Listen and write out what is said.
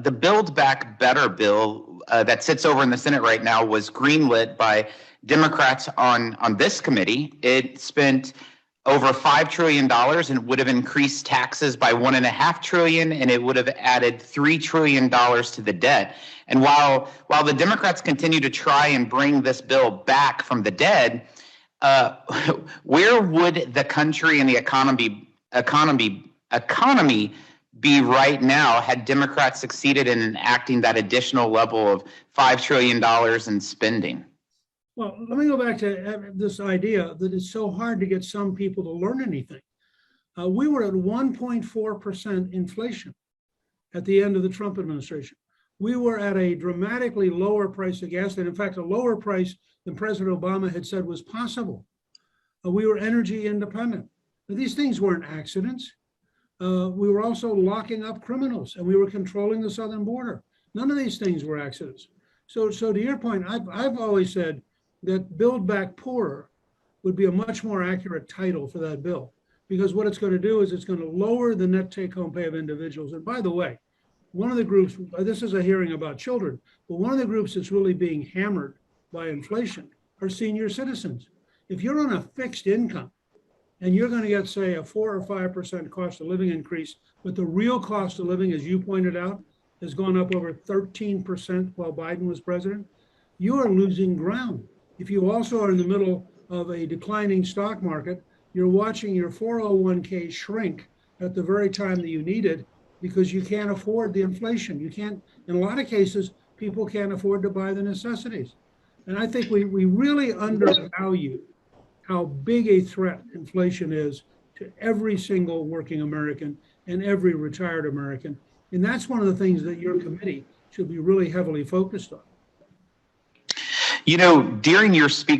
the Build Back Better bill that sits over in the Senate right now was greenlit by Democrats on this committee. It spent over $5 trillion and would have increased taxes by $1.5 trillion, and it would have added $3 trillion to the debt. And while the Democrats continue to try and bring this bill back from the dead, where would the country and the economy be right now had Democrats succeeded in enacting that additional level of $5 trillion in spending? Well, let me go back to this idea that it's so hard to get some people to learn anything. We were at 1.4% inflation at the end of the Trump administration. We were at a dramatically lower price of gas, and in fact, a lower price than President Obama had said was possible. We were energy independent. Now, these things weren't accidents. We were also locking up criminals, and we were controlling the southern border. None of these things were accidents. So to your point, I've always said that Build Back Poorer would be a much more accurate title for that bill, because what it's going to do is it's going to lower the net take-home pay of individuals. And by the way, one of the groups, this is a hearing about children, but one of the groups that's really being hammered by inflation are senior citizens. If you're on a fixed income and you're going to get, say, a 4 or 5% cost of living increase, but the real cost of living, as you pointed out, has gone up over 13% while Biden was president, you are losing ground. If you also are in the middle of a declining stock market, you're watching your 401k shrink at the very time that you need it because you can't afford the inflation. You can't, in a lot of cases, people can't afford to buy the necessities. And I think we really undervalue how big a threat inflation is to every single working American and every retired American. And that's one of the things that your committee should be really heavily focused on. You know, during your speaker